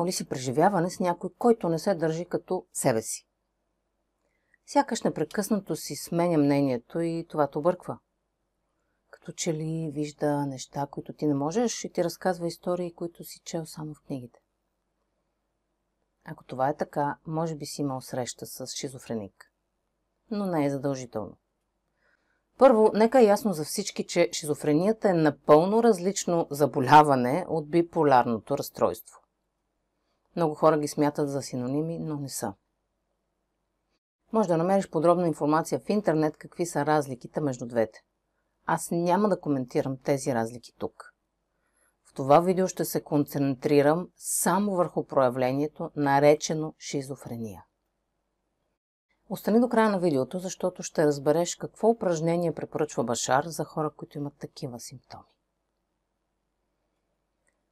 ли си преживяване с някой, който не се държи като себе си. Сякаш непрекъснато си сменя мнението и това те обърква. Като че ли вижда неща, които ти не можеш и ти разказва истории, които си чел само в книгите. Ако това е така, може би си имал среща с шизофреник. Но не е задължително. Първо, нека е ясно за всички, че шизофренията е напълно различно заболяване от биполярното разстройство. Много хора ги смятат за синоними, но не са. Може да намериш подробна информация в интернет какви са разликите между двете. Аз няма да коментирам тези разлики тук. В това видео ще се концентрирам само върху проявлението, наречено шизофрения. Остани до края на видеото, защото ще разбереш какво упражнение препоръчва Башар за хора, които имат такива симптоми.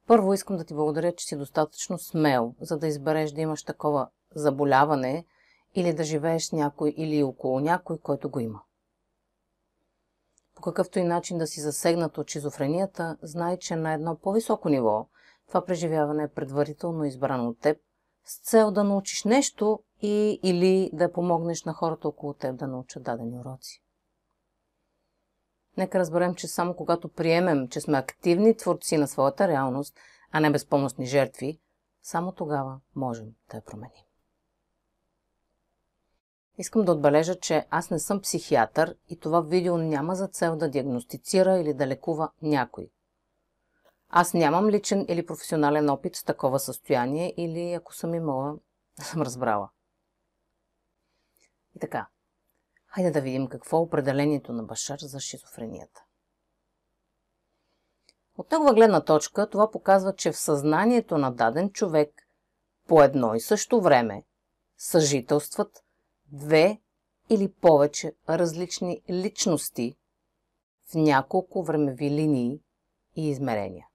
Първо искам да ти благодаря, че си достатъчно смел, за да избереш да имаш такова заболяване или да живееш с някой или около някой, който го има. По какъвто и начин да си засегнат от шизофренията, знай, че на едно по-високо ниво това преживяване е предварително избрано от теб с цел да научиш нещо или да помогнеш на хората около теб да научат дадени уроци. Нека разберем, че само когато приемем, че сме активни творци на своята реалност, а не безпомощни жертви, само тогава можем да я променим. Искам да отбележа, че аз не съм психиатър и това видео няма за цел да диагностицира или да лекува някой. Аз нямам личен или професионален опит с такова състояние или ако съм имала, съм разбрала. И така, хайде да видим какво е определението на Башар за шизофренията. От негова гледна точка това показва, че в съзнанието на даден човек по едно и също време съжителстват две или повече различни личности в няколко времеви линии и измерения.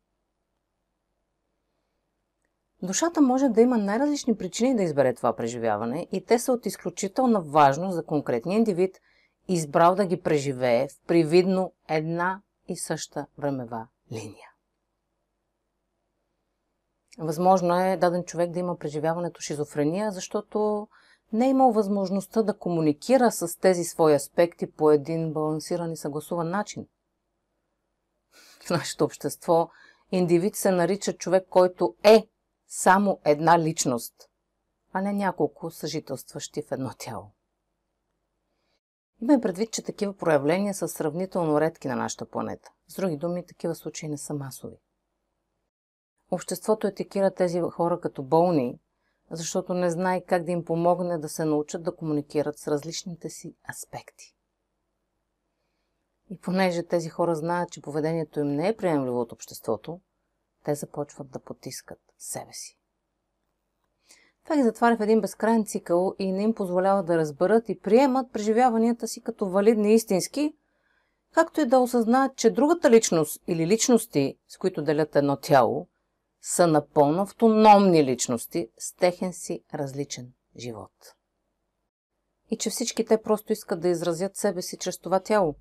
Душата може да има най-различни причини да избере това преживяване и те са от изключителна важност за конкретния индивид, избрал да ги преживее в привидно една и съща времева линия. Възможно е даден човек да има преживяването шизофрения, защото не е имал възможността да комуникира с тези свои аспекти по един балансиран и съгласуван начин. В нашето общество индивид се нарича човек, който е само една личност, а не няколко съжителстващи в едно тяло. Имаме предвид, че такива проявления са сравнително редки на нашата планета. С други думи, такива случаи не са масови. Обществото етикира тези хора като болни, защото не знае как да им помогне да се научат да комуникират с различните си аспекти. И понеже тези хора знаят, че поведението им не е приемливо от обществото, те започват да потискат себе си. Това ги затваря в един безкрайен цикъл и не им позволява да разберат и приемат преживяванията си като валидни и истински, както и да осъзнаят, че другата личност или личности, с които делят едно тяло, са напълно автономни личности с техен си различен живот. И че всички те просто искат да изразят себе си чрез това тяло.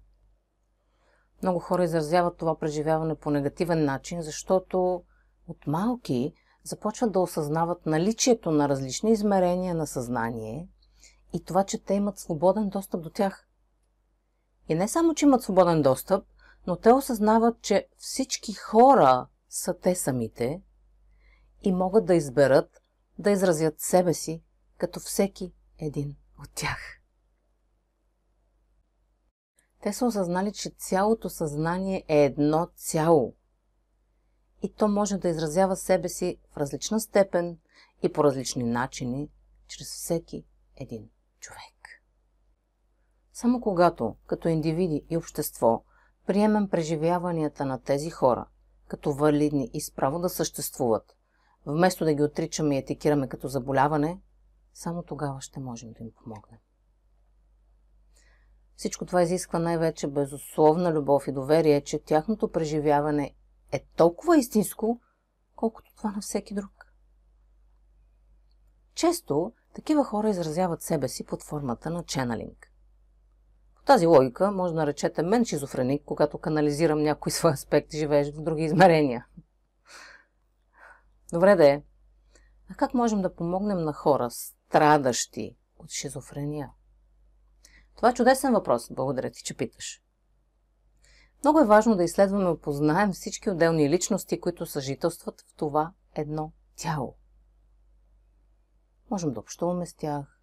Много хора изразяват това преживяване по негативен начин, защото от малки започват да осъзнават наличието на различни измерения на съзнание и това, че те имат свободен достъп до тях. И не само, че имат свободен достъп, но те осъзнават, че всички хора са те самите и могат да изберат да изразят себе си като всеки един от тях. Те са осъзнали, че цялото съзнание е едно цяло и то може да изразява себе си в различна степен и по различни начини чрез всеки един човек. Само когато, като индивиди и общество, приемем преживяванията на тези хора като валидни и с право да съществуват, вместо да ги отричаме и етикираме като заболяване, само тогава ще можем да им помогнем. Всичко това изисква най-вече безусловна любов и доверие, че тяхното преживяване е толкова истинско, колкото това на всеки друг. Често такива хора изразяват себе си под формата на ченелинг. По тази логика може да наречете мен шизофреник, когато канализирам някой свой аспект и живееш в други измерения. Добре да е. А как можем да помогнем на хора, страдащи от шизофрения? Това е чудесен въпрос. Благодаря ти, че питаш. Много е важно да изследваме и опознаем всички отделни личности, които съжителстват в това едно тяло. Можем да общуваме с тях,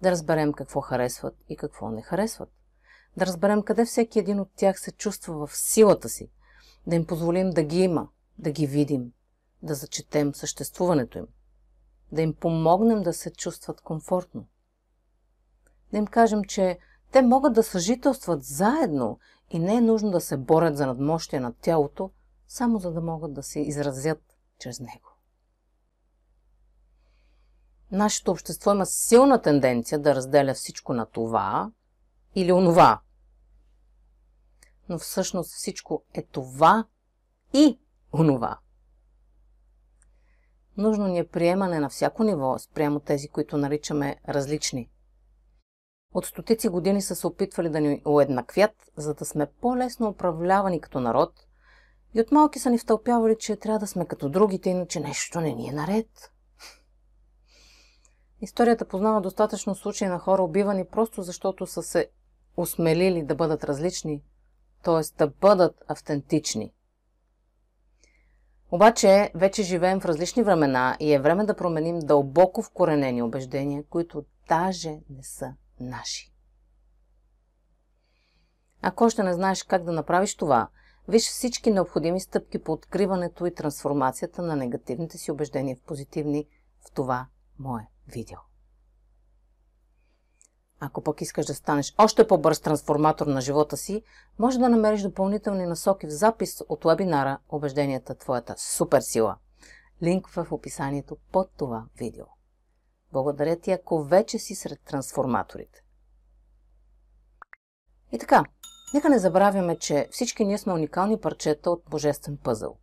да разберем какво харесват и какво не харесват, да разберем къде всеки един от тях се чувства в силата си, да им позволим да ги има, да ги видим, да зачетем съществуването им, да им помогнем да се чувстват комфортно, да им кажем, че те могат да съжителстват заедно и не е нужно да се борят за надмощие над тялото, само за да могат да се изразят чрез него. Нашето общество има силна тенденция да разделя всичко на това или онова. Но всъщност всичко е това и онова. Нужно ни е приемане на всяко ниво спрямо тези, които наричаме различни. От стотици години са се опитвали да ни уеднаквят, за да сме по-лесно управлявани като народ, и от малки са ни втълпявали, че трябва да сме като другите, иначе нещо не ни е наред. Историята познава достатъчно случаи на хора убивани просто защото са се осмелили да бъдат различни, т.е. да бъдат автентични. Обаче вече живеем в различни времена и е време да променим дълбоко вкоренени убеждения, които даже не са наши. Ако още не знаеш как да направиш това, виж всички необходими стъпки по откриването и трансформацията на негативните си убеждения в позитивни в това мое видео. Ако пък искаш да станеш още по-бърз трансформатор на живота си, може да намериш допълнителни насоки в запис от вебинара "Убежденията – твоята суперсила". Линк в описанието под това видео. Благодаря ти, ако вече си сред трансформаторите. И така, нека не забравяме, че всички ние сме уникални парчета от божествен пъзъл.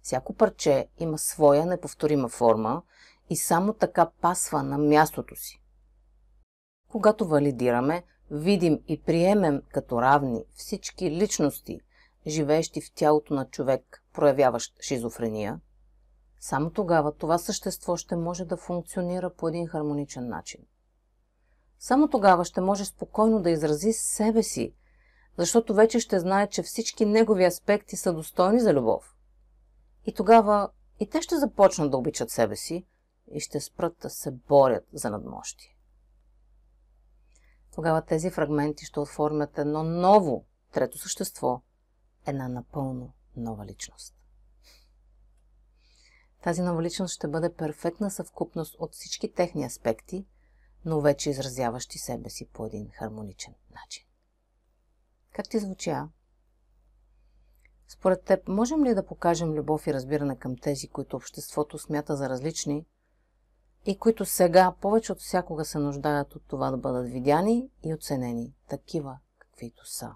Всяко парче има своя неповторима форма и само така пасва на мястото си. Когато валидираме, видим и приемем като равни всички личности, живеещи в тялото на човек, проявяващ шизофрения, само тогава това същество ще може да функционира по един хармоничен начин. Само тогава ще може спокойно да изрази себе си, защото вече ще знае, че всички негови аспекти са достойни за любов. И тогава и те ще започнат да обичат себе си и ще спрат да се борят за надмощие. Тогава тези фрагменти ще оформят едно ново, трето същество, една напълно нова личност. Тази нова личност ще бъде перфектна съвкупност от всички техни аспекти, но вече изразяващи себе си по един хармоничен начин. Как ти звучи, а? Според теб, можем ли да покажем любов и разбиране към тези, които обществото смята за различни и които сега повече от всякога се нуждаят от това да бъдат видяни и оценени, такива каквито са?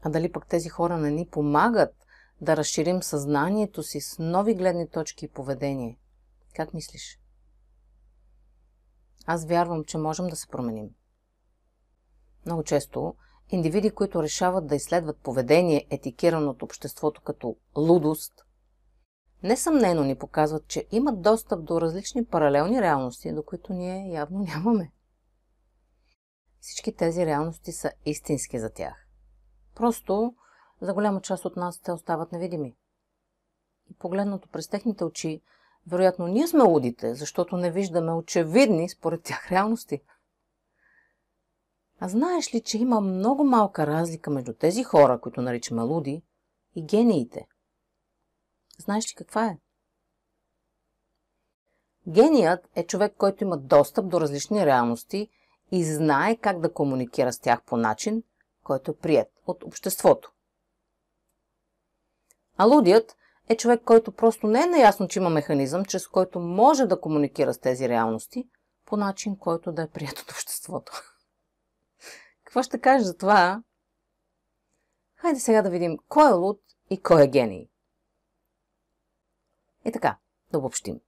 А дали пък тези хора не ни помагат да разширим съзнанието си с нови гледни точки и поведение? Как мислиш? Аз вярвам, че можем да се променим. Много често индивиди, които решават да изследват поведение, етикирано от обществото като лудост, несъмнено ни показват, че имат достъп до различни паралелни реалности, до които ние явно нямаме. Всички тези реалности са истински за тях. Просто за голяма част от нас те остават невидими. И погледнато през техните очи, вероятно ние сме лудите, защото не виждаме очевидни според тях реалности. А знаеш ли, че има много малка разлика между тези хора, които наричаме луди, и гениите? Знаеш ли каква е? Геният е човек, който има достъп до различни реалности и знае как да комуникира с тях по начин, който е приет от обществото. А лудият е човек, който просто не е наясно, че има механизъм, чрез който може да комуникира с тези реалности по начин, който да е приет от обществото. Какво ще кажеш за това? Хайде сега да видим кой е луд и кой е гений. И така, да обобщим.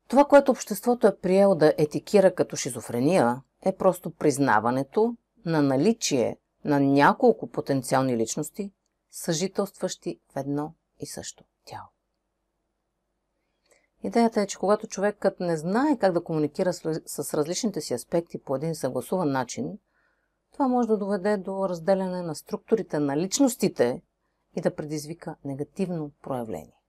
Това, което обществото е приело да етикира като шизофрения, е просто признаването на наличие на няколко потенциални личности, съжителстващи в едно и също тяло. Идеята е, че когато човекът не знае как да комуникира с различните си аспекти по един съгласуван начин, това може да доведе до разделяне на структурите на личностите и да предизвика негативно проявление.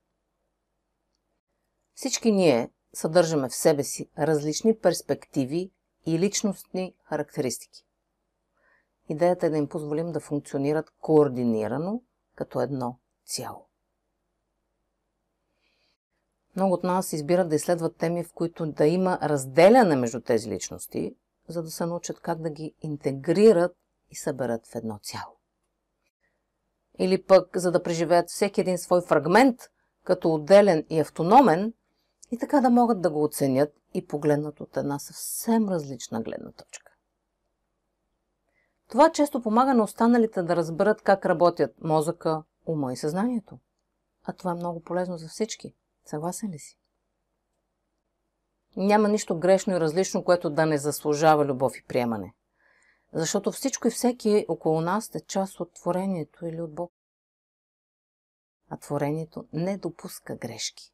Всички ние съдържаме в себе си различни перспективи и личностни характеристики. Идеята е да им позволим да функционират координирано като едно цяло. Много от нас избират да изследват теми, в които да има разделяне между тези личности, за да се научат как да ги интегрират и съберат в едно цяло. Или пък за да преживеят всеки един свой фрагмент като отделен и автономен и така да могат да го оценят и погледнат от една съвсем различна гледна точка. Това често помага на останалите да разберат как работят мозъка, ума и съзнанието. А това е много полезно за всички. Съгласен ли си? Няма нищо грешно и различно, което да не заслужава любов и приемане. Защото всичко и всеки около нас е част от творението или от Бог. А творението не допуска грешки.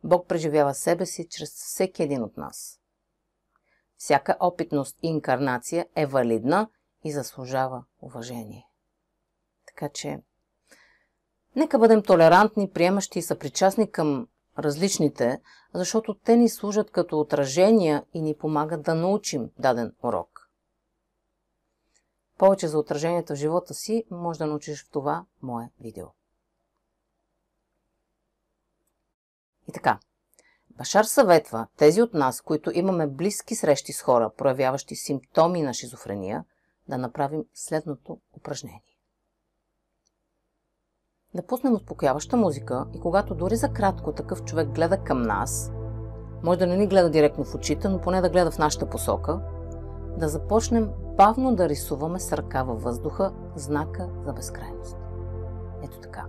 Бог преживява себе си чрез всеки един от нас. Всяка опитност и инкарнация е валидна и заслужава уважение. Така че, нека бъдем толерантни, приемащи и съпричастни към различните, защото те ни служат като отражения и ни помагат да научим даден урок. Повече за отраженията в живота си може да научиш в това мое видео. И така, Башар съветва тези от нас, които имаме близки срещи с хора, проявяващи симптоми на шизофрения, да направим следното упражнение. Да пуснем успокояваща музика и когато дори за кратко такъв човек гледа към нас, може да не ни гледа директно в очите, но поне да гледа в нашата посока, да започнем бавно да рисуваме с ръка във въздуха знака за безкрайност. Ето така.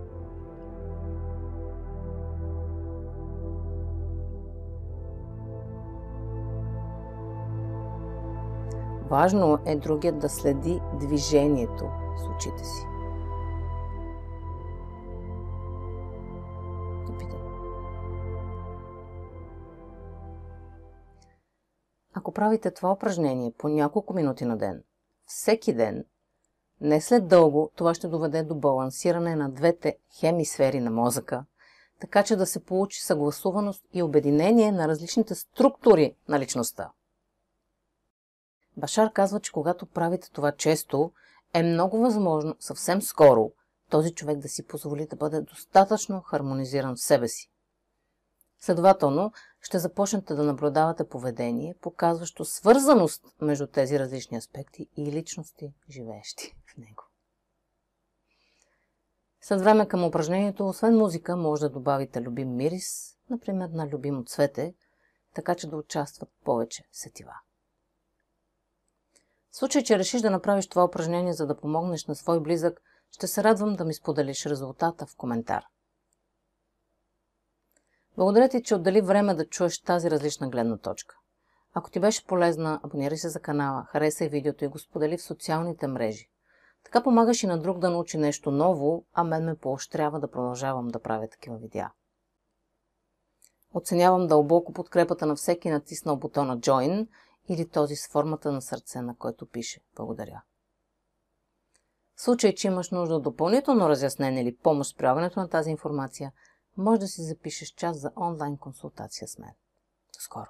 Важно е другият да следи движението с очите си. Ако правите това упражнение по няколко минути на ден, всеки ден, не след дълго, това ще доведе до балансиране на двете хемисфери на мозъка, така че да се получи съгласуваност и обединение на различните структури на личността. Башар казва, че когато правите това често, е много възможно съвсем скоро този човек да си позволи да бъде достатъчно хармонизиран в себе си. Следователно, ще започнете да наблюдавате поведение, показващо свързаност между тези различни аспекти и личности, живеещи в него. След време към упражнението, освен музика, може да добавите любим мирис, например на любимо цвете, така че да участват повече сетива. В случай, че решиш да направиш това упражнение, за да помогнеш на свой близък, ще се радвам да ми споделиш резултата в коментар. Благодаря ти, че отдели време да чуеш тази различна гледна точка. Ако ти беше полезна, абонирай се за канала, харесай видеото и го сподели в социалните мрежи. Така помагаш и на друг да научи нещо ново, а мен ме поощрява да продължавам да правя такива видеа. Оценявам дълбоко подкрепата на всеки натиснал бутона Join или този с формата на сърце, на който пише "Благодаря". В случай, че имаш нужда от допълнително разяснение или помощ с прилагането на тази информация, може да си запишеш час за онлайн консултация с мен. До скоро!